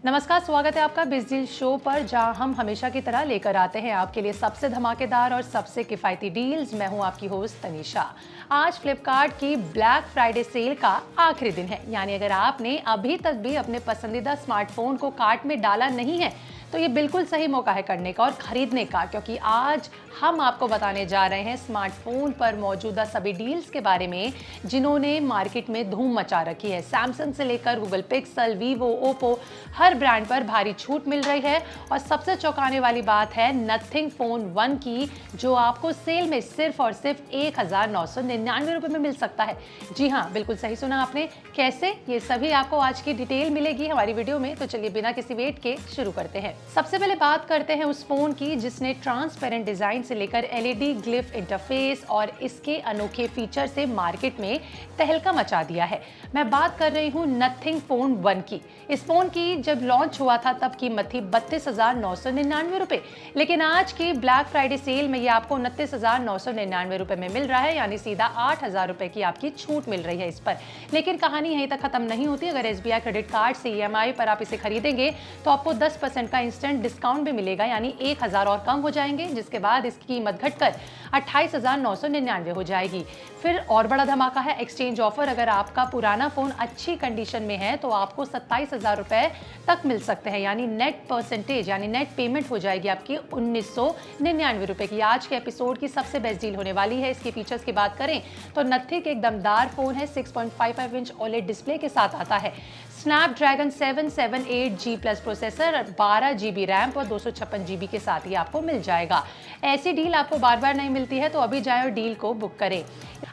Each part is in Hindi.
नमस्कार, स्वागत है आपका बिज़ डील शो पर, जहां हम हमेशा की तरह लेकर आते हैं आपके लिए सबसे धमाकेदार और सबसे किफ़ायती डील्स। मैं हूं आपकी होस्ट तनीषा। आज फ्लिपकार्ट की ब्लैक फ्राइडे सेल का आखिरी दिन है, यानी अगर आपने अभी तक भी अपने पसंदीदा स्मार्टफोन को कार्ट में डाला नहीं है तो ये बिल्कुल सही मौका है करने का और खरीदने का, क्योंकि आज हम आपको बताने जा रहे हैं स्मार्टफोन पर मौजूदा सभी डील्स के बारे में जिन्होंने मार्केट में धूम मचा रखी है। सैमसंग से लेकर गूगल पिक्सल, वीवो, ओप्पो, हर ब्रांड पर भारी छूट मिल रही है। और सबसे चौंकाने वाली बात है नथिंग फोन 1 की, जो आपको सेल में सिर्फ और सिर्फ 1999 रुपए में मिल सकता है। जी हाँ, बिल्कुल सही सुना आपने। कैसे, ये सभी आपको आज की डिटेल मिलेगी हमारी वीडियो में। तो चलिए बिना किसी वेट के शुरू करते हैं। सबसे पहले बात करते हैं उस फोन की जिसने ट्रांसपेरेंट डिजाइन से लेकर एलईडी ग्लिफ इंटरफेस और इसके अनोखे फीचर से मार्केट में तहलका मचा दिया है। मैं बात कर रही हूं नथिंग फोन 1 की। इस फोन की जब लॉन्च हुआ था तब कीमत थी 32,999 रुपए, लेकिन आज की ब्लैक फ्राइडे सेल में ये आपको 29,999 रुपए में मिल रहा है, यानी सीधा 8,000 रुपए की आपकी छूट मिल रही है इस पर। लेकिन कहानी यहीं तक खत्म नहीं होती। अगर एसबीआई क्रेडिट कार्ड से ईएमआई पर आप इसे खरीदेंगे तो आपको 10% का इंस्टेंट डिस्काउंट भी मिलेगा, यानी 1,000 और कम हो जाएंगे, जिसके बाद इसकी कीमत घटकर 28,999 हो जाएगी। फिर और बड़ा धमाका है एक्सचेंज ऑफर। अगर आपका पुराना फोन अच्छी कंडीशन में है तो आपको 27,000 रुपए तक मिल सकते हैं, यानी नेट परसेंटेज यानी नेट पेमेंट हो जाएगी आपकी 1,999 रुपए की। आज के एपिसोड की सबसे बेस्ट डील होने वाली है। इसके फीचर्स की बात करें तो नथिंग एक दमदार फोन है। 6.55 इंच ओलेड डिस्प्ले के साथ आता है। Snapdragon 778G plus processor, 12 GB RAM और 256 GB के साथ ही आपको मिल जाएगा। ऐसी डील आपको बार बार नहीं मिलती है, तो अभी जाएं और डील को बुक करें।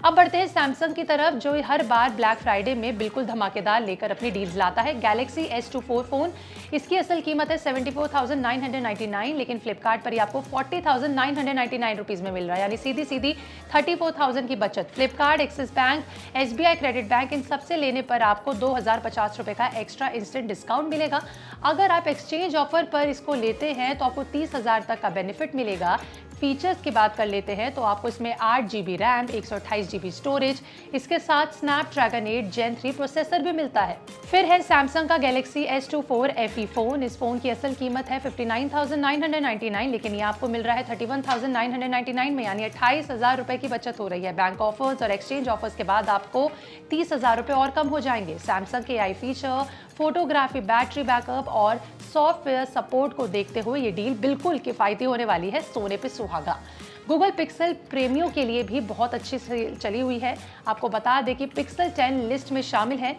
अब बढ़ते हैं सैमसंग की तरफ, जो हर बार ब्लैक फ्राइडे में बिल्कुल धमाकेदार लेकर अपनी डील्स लाता है। गैलेक्सी S24 फोन, इसकी असल कीमत है 74,999, लेकिन फ्लिपकार्ट पर ही आपको 40,999 रुपीज में मिल रहा है, यानी सीधी सीधी 34,000 की बचत। Flipkart, Axis bank, SBI credit bank, इन सबसे लेने पर आपको 2,050 रुपए का एक्स्ट्रा इंस्टेंट डिस्काउंट मिलेगा। अगर आप एक्सचेंज ऑफर पर इसको लेते हैं तो आपको 30,000 तक का बेनिफिट मिलेगा। फीचर्स की बात कर लेते हैं तो आपको इसमें 8 GB रैम, 128 GB स्टोरेज, इसके साथ स्नैपड्रैगन 8 Gen 3 प्रोसेसर भी मिलता है। फिर है सैमसंग का गैलेक्सी S24 FE फोन। इस फोन की असल कीमत है 59,999, लेकिन ये आपको मिल रहा है 31,999 में, यानी 28,000 रुपए की बचत हो रही है। बैंक ऑफर्स और एक्सचेंज ऑफर्स के बाद आपको 30,000 रुपए और कम हो जाएंगे। सैमसंग के AI feature, photography, battery backup और सॉफ्टवेयर सपोर्ट को देखते हुए ये डील बिल्कुल किफायती होने वाली है, सोने पे सुहागा। गूगल पिक्सल प्रेमियों के लिए भी बहुत अच्छी चली हुई है। आपको बता दें कि पिक्सल 10 लिस्ट में शामिल है।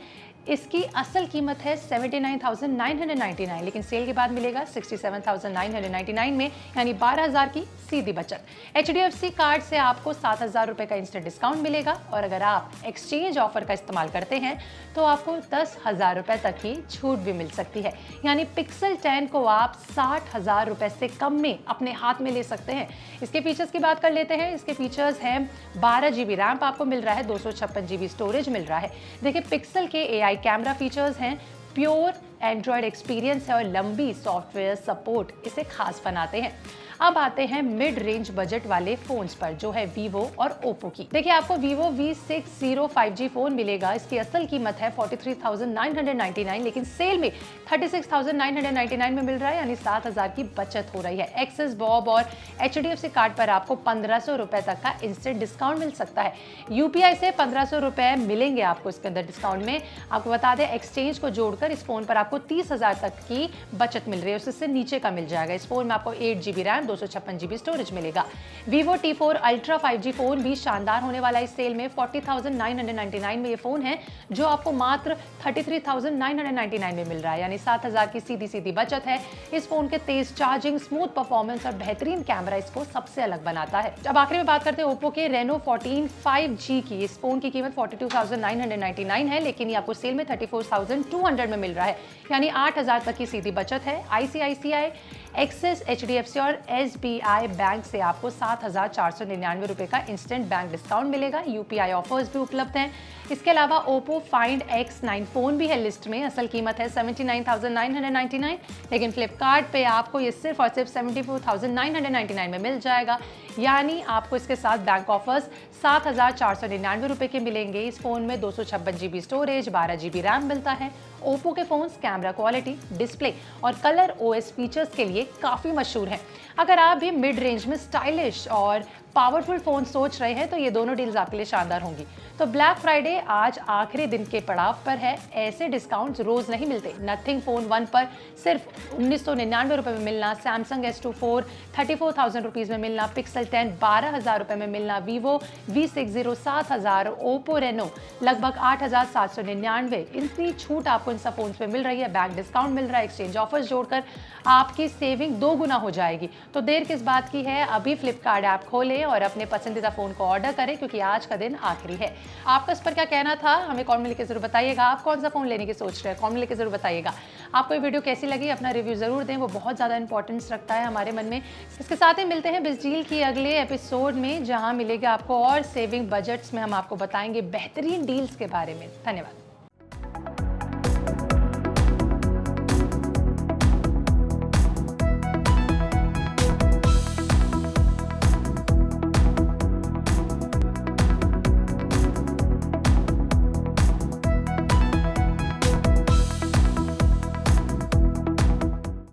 इसकी असल कीमत है 79,999, लेकिन सेल के बाद मिलेगा 67,999 में, यानी 12,000 की सीधी बचत। HDFC कार्ड से आपको 7,000 रुपए का इंस्टेंट डिस्काउंट मिलेगा, और अगर आप एक्सचेंज ऑफर का इस्तेमाल करते हैं तो आपको 10,000 रुपए तक की छूट भी मिल सकती है, यानी पिक्सल 10 को आप 60,000 रुपए से कम में अपने हाथ में ले सकते हैं। इसके फीचर्स की बात कर लेते हैं। इसके फीचर्स हैं 12 GB रैम आपको मिल रहा है, 256 GB स्टोरेज मिल रहा है। देखिए, पिक्सल के AI कैमरा फीचर्स हैं, प्योर एंड्रॉयड एक्सपीरियंस है और लंबी सॉफ्टवेयर सपोर्ट इसे खास बनाते हैं। अब आते हैं मिड रेंज बजट वाले फोन्स पर, जो है वीवो और ओप्पो की। देखिए, आपको वीवो V60 5G फोन मिलेगा। इसकी असल कीमत है 43,999, लेकिन सेल में 36,999 में मिल रहा है, यानी 7,000 की बचत हो रही है। एक्सिस, बॉब और HDFC कार्ड पर आपको 1,500 रुपए तक का इंस्टेंट डिस्काउंट मिल सकता है। यूपीआई से 1,500 रुपए मिलेंगे आपको इसके अंदर डिस्काउंट में। आपको बता दें, एक्सचेंज को जोड़कर इस फोन पर आपको 30,000 तक की बचत मिल रही है, उससे नीचे का मिल जाएगा। इस फोन में आपको 8 GB रैम, 256 GB स्टोरेज मिलेगा। Vivo T4 Ultra 5G phone भी शानदार होने वाला है इस सेल में। 40,999 में ये फोन है, जो आपको मात्र 33,999 में मिल रहा है, यानी 7,000 की सीधी सीधी बचत है। इस फोन के तेज चार्जिंग, स्मूथ परफॉर्मेंस और बेहतरीन कैमरा इसको सबसे अलग बनाता है। अब आखिर में बात करते हैं ओप्पो के Reno 14 5G की। इस फोन की कीमत 42,999 है, लेकिन ये आपको सेल में 34,200 में मिल रहा है, यानी 8,000 तक की सीधी बचत है। ICICI, एक्सिस, HDFC और SBI बैंक से आपको 7,499 रुपये का इंस्टेंट बैंक डिस्काउंट मिलेगा। UPI ऑफर्स भी उपलब्ध हैं। इसके अलावा Oppo Find X9 फ़ोन भी है लिस्ट में। असल कीमत है 79,999, लेकिन फ्लिपकार्ट पे आपको ये सिर्फ और सिर्फ 74,999 में मिल जाएगा। यानी आपको इसके साथ बैंक ऑफर्स 7,499 रुपये के मिलेंगे। इस फ़ोन में 256 GB स्टोरेज, 12 GB रैम मिलता है। ओप्पो के फ़ोन्स कैमरा क्वालिटी, डिस्प्ले और कलर OS फीचर्स के लिए काफ़ी मशहूर हैं। अगर आप भी मिड रेंज में स्टाइलिश और पावरफुल फ़ोन सोच रहे हैं तो ये दोनों डील्स आपके लिए शानदार होंगी। तो ब्लैक फ्राइडे आज आखिरी दिन के पड़ाव पर है। ऐसे डिस्काउंट्स रोज़ नहीं मिलते। नथिंग फ़ोन 1 पर सिर्फ 1999 रुपये में मिलना, सैमसंग S24 34,000 रुपीज़ में मिलना, पिक्सल 10 12,000 रुपये में मिलना, वीवो V60 7,000, ओप्पो रेनो लगभग 8,799। इतनी छूट आपको इन सब फ़ोन्स पे मिल रही है। बैंक डिस्काउंट मिल रहा है। एक्सचेंज ऑफर्स जोड़कर आपकी सेविंग 2 गुना हो जाएगी। तो देर किस बात की है, अभी फ्लिपकार्ट ऐप खोलें और अपने पसंदीदा फ़ोन को ऑर्डर करें, क्योंकि आज का दिन आखिरी है। आपका इस पर क्या कहना था, हमें कमेंट में लिख के जरूर बताइएगा। आप कौन सा फ़ोन लेने की सोच रहे हैं, कमेंट में लिख के जरूर बताइएगा। आपको ये वीडियो कैसी लगी, अपना रिव्यू ज़रूर दें, वो बहुत ज़्यादा इंपॉर्टेंस रखता है हमारे मन में। इसके साथ ही मिलते हैं बिजडील की अगले एपिसोड में, जहाँ मिलेगा आपको और सेविंग बजट्स में हम आपको बताएंगे बेहतरीन डील्स के बारे में। धन्यवाद।